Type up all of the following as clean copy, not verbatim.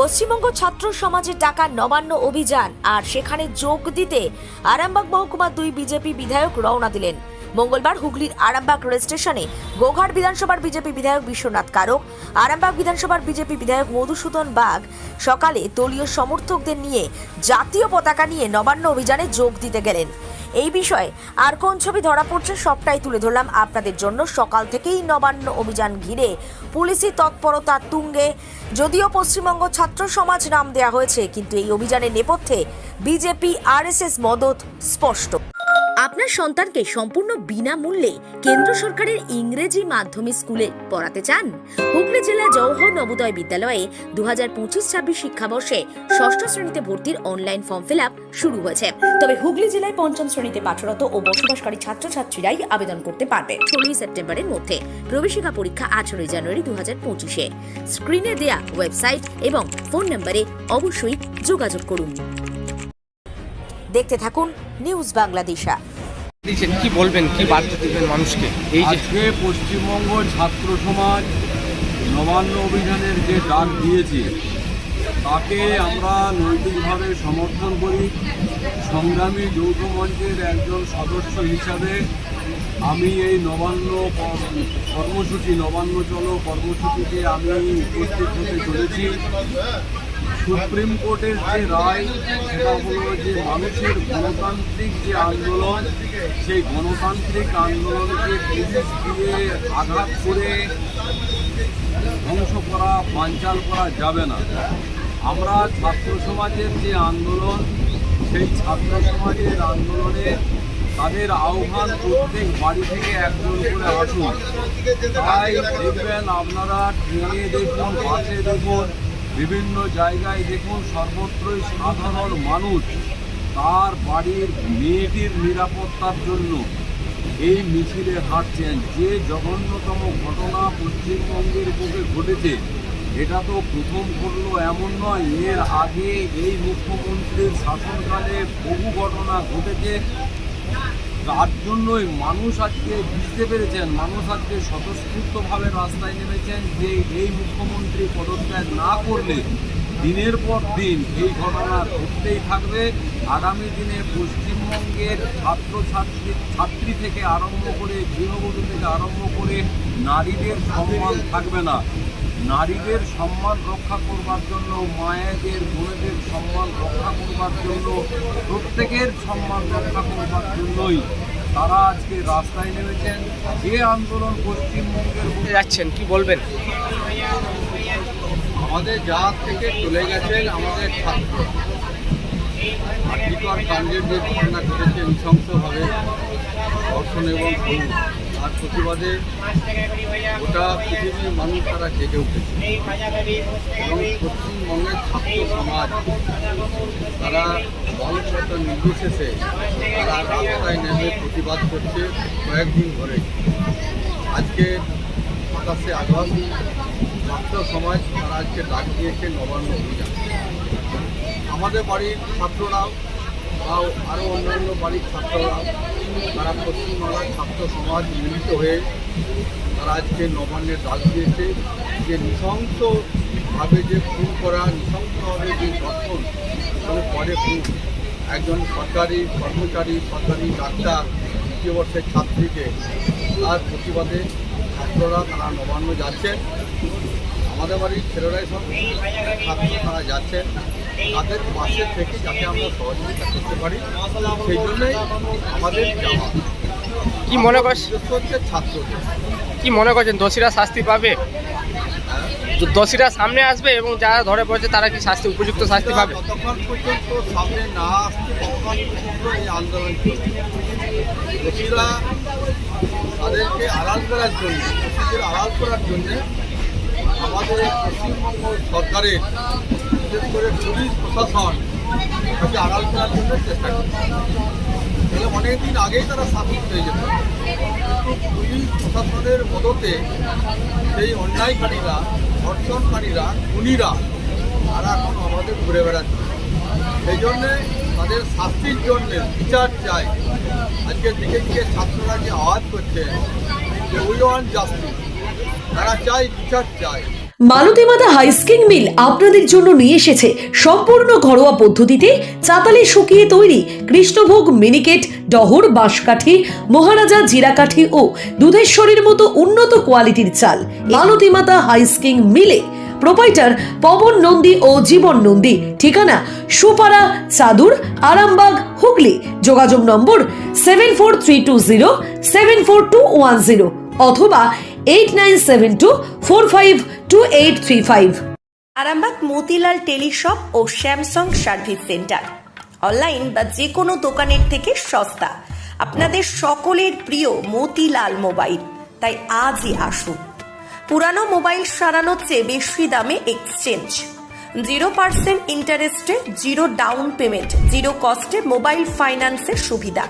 পশ্চিমবঙ্গ ছাত্র সমাজের ডাকা নবান্ন অভিযান আর সেখানে যোগ দিতে আরামবাগ মহকুমার 2 বিজেপি বিধায়ক রওনা দিলেন। মঙ্গলবার হুগলির আরামবাগ রেল স্টেশনে গোঘাট বিধানসভার বিজেপি বিধায়ক বিশ্বনাথ কারক, আরামবাগ বিধানসভার বিজেপি বিধায়ক মধুসূদন বাগ সকালে দলীয় সমর্থকদের নিয়ে জাতীয় পতাকা নিয়ে নবান্ন অভিযানে যোগ দিতে গেলেন। এই বিষয়ে আর কোন ছবি ধরা পড়ছে সবটাই তুলে ধরলাম আপনাদের জন্য। সকাল থেকেই নবান্ন অভিযান ঘিরে পুলিশি তৎপরতা তুঙ্গে। যদিও পশ্চিমবঙ্গ ছাত্র সমাজ নাম দেয়া হয়েছে, কিন্তু এই অভিযানের নেপথ্যে বিজেপি আরএসএস মদত স্পষ্ট। আপনার সন্তানকে সম্পূর্ণ বিনামূল্যে কেন্দ্র সরকারের ইংরেজি মাধ্যমিক স্কুলে পড়াতে চান? হুগলি জেলা জওহর নবোদয় বিদ্যালয়ে 2025-26 শিক্ষাবর্ষে ষষ্ঠ শ্রেণীতে ভর্তির অনলাইন ফর্ম ফিল আপ শুরু হয়েছে। তবে হুগলি জেলায় পঞ্চম শ্রেণীতে পাঠরত ও বসবাসকারী ছাত্রছাত্রীরাই আবেদন করতে পারবে 16 সেপ্টেম্বরের মধ্যে। প্রবেশিকা পরীক্ষা 18 জানুয়ারি 2025-এ। স্ক্রিনে দেয়া ওয়েবসাইট এবং ফোন নম্বরে অবশ্যই যোগাযোগ করুন। দেখতে থাকুন নিউজ বাংলাদেশা। কি বলবেন, কি বার্তা দিবেন মানুষকে? এই যে আজকে পশ্চিমবঙ্গ ছাত্র সমাজ নবান্ন অভিযানের যে ডাক দিয়েছে তাকে আমরা নৈতিকভাবে সমর্থন করি। সংগ্রামী যৌথ মঞ্চের একজন সদস্য হিসাবে আমি এই নবান্ন কর্মসূচি নবান্ন চলো কর্মসূচিতে আমি উপস্থিত হতে চলেছি। সুপ্রিম কোর্টের যে রায় সেটা হলো যে মানুষের গণতান্ত্রিক যে আন্দোলন, সেই গণতান্ত্রিক আন্দোলনকে পুলিশ দিয়ে আঘাত করে ধ্বংস করা, বানচাল করা যাবে না। আমরা ছাত্র সমাজের যে আন্দোলন, সেই ছাত্র সমাজের আন্দোলনে তাদের আহ্বান প্রত্যেক বাড়ি থেকে একজন করে আসুন। তাই দেখবেন আপনারা ট্রেনে দেখুন, বাসে দেখুন, বিভিন্ন জায়গায় দেখুন, সর্বত্রই সাধারণ মানুষ তার বাড়ির মেয়েটির নিরাপত্তার জন্য এই মিছিলে হাঁটছেন। যে জঘন্যতম ঘটনা পশ্চিমবঙ্গের বুকে ঘটেছে, এটা তো প্রথম ঘটলো এমন নয়, এর আগে এই মুখ্যমন্ত্রীর শাসনকালে বহু ঘটনা ঘটেছে। তার জন্যই মানুষ আজকে বুঝতে পেরেছেন, মানুষ আজকে স্বতঃস্ফূর্তভাবে রাস্তায় নেমেছেন যে এই মুখ্যমন্ত্রী পদত্যাগ না করলে দিনের পর দিন এই ঘটনা ঘটতেই থাকবে। আগামী দিনে পশ্চিমবঙ্গের ছাত্রছাত্রী থেকে আরম্ভ করে গৃহবধূ থেকে আরম্ভ করে নারীদের সম্মান থাকবে না। নারীদের সম্মান রক্ষা করবার জন্য, মায়েদের বোনেদের সম্মান রক্ষা করবার জন্য, প্রত্যেকের সম্মান রক্ষা করবার জন্যই তারা আজকে রাস্তায় নেমেছেন। যে আন্দোলন পশ্চিমবঙ্গের যাচ্ছেন, কি বলবেন? আমাদের জাত থেকে চলে গেছেন আমাদের ছাত্র। আর্থিকর কাণ্ডের যে ঘটনা ঘটেছে নৃশংসভাবে ধর্ষণ এবং খুন, তার প্রতিবাদে গোটা পৃথিবীর মানুষ তারা জেগে উঠেছে এবং পশ্চিমবঙ্গের ছাত্র সমাজ তারা দলগত নির্বিশেষে তারা রাস্তায় নেমে প্রতিবাদ করছে কয়েকদিন ধরে। আজকে 27 আগস্ট ছাত্র সমাজ তারা আজকে ডাক দিয়েছে নবান্ন অভিযান। আমাদের বাড়ির ছাত্ররাও বা আরও অন্যান্য বাড়ির ছাত্ররাও তারা পশ্চিমবাংলার ছাত্র সমাজ মিলিত হয়ে তারা আজকে নবান্নের ডাক দিয়েছে যে নৃশংসভাবে যে খুন করা, নৃশংসভাবে যে ধর্ষণ এবং পরে খুন একজন সরকারি কর্মচারী, সরকারি ডাক্তার, দ্বিতীয় বর্ষের ছাত্রীকে, তার প্রতিবাদে ছাত্ররা তারা নবান্ন যাচ্ছেন। আমাদের বাড়ির ছেলেরাই সব ছাত্র তারা যাচ্ছেন, তাদের পাশে থেকে যাতে আমরা সহযোগিতা করতে পারি, সেই জন্যই আমাদের যাওয়া। কি মনে করছেন হচ্ছে ছাত্রদের, কি মনে করছেন দোষীরা শাস্তি পাবে? দোষীরা সামনে আসবে এবং যারা ধরে পড়েছে তারা কি শাস্তি, উপযুক্ত শাস্তি পাবে? যতক্ষণ পর্যন্ত সামনে না আসছে ততক্ষণ পর্যন্ত এই আন্দোলন চলবে। দোষীরা তাদেরকে আড়াল করার জন্য, দোষীদের আড়াল করার জন্যে আমাদের পশ্চিমবঙ্গ সরকারের বিশেষ করে পুলিশ প্রশাসন তাকে আড়াল করার জন্য চেষ্টা করছে। তাহলে অনেকদিন আগেই তারা শাসিত হয়ে যেত, কিন্তু পুলিশ প্রশাসনের মদতে সেই অন্যায়কারীরা, ধর্ষণকারীরা, খুনিরা তারা এখন আমাদের ঘুরে বেড়াচ্ছে। সেই জন্যে তাদের শাস্তির জন্যে বিচার চাই। আজকের দিকে দিকে ছাত্ররা যে আওয়াজ করছে যে উই ওয়ান্ট জাস্টিস, তারা চাই বিচার চাই। মালতী মাতা হাইস্কিং মিল আপনাদের জন্য নিয়ে এসেছে সম্পূর্ণ ঘরোয়া পদ্ধতিতে চাতালে শুকিয়ে তৈরি কৃষ্ণভোগ মিনিকেট, ডহর, বাঁশকাঠি, মহারাজা জিরাকাঠি ও দুধেশ্বরীর মতো উন্নত কোয়ালিটির চাল। মালতী মাতা হাইস্কিং মিলে প্রোপাইটার পবন নন্দী ও জীবন নন্দী। ঠিকানা সুপারা, চাদুর, আরামবাগ, হুগলি। যোগাযোগ নম্বর 7432074210 অথবা 8972452835। আরামবাগ মতিলাল টেলিশপ ও স্যামসাং সার্ভিস সেন্টার, অনলাইন বা যে কোনো দোকানের থেকে সস্তা। আপনাদের সকলের প্রিয় মতিলাল মোবাইল, তাই আজই আসুন। পুরানো মোবাইল সারানোর চেয়ে বেশি দামে এক্সচেঞ্জ, 0% ইন্টারেস্টে, 0 ডাউন পেমেন্ট, 0 কস্টে মোবাইল ফাইন্যান্সের সুবিধা।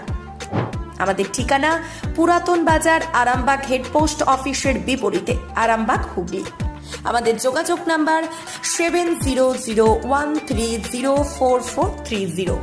আমাদের ঠিকানা পুরাতন বাজার, আরামবাগ হেডপোস্ট অফিসের বিপরীতে, আরামবাগ, হুগলি। আমাদের যোগাযোগ নাম্বার 7001304430।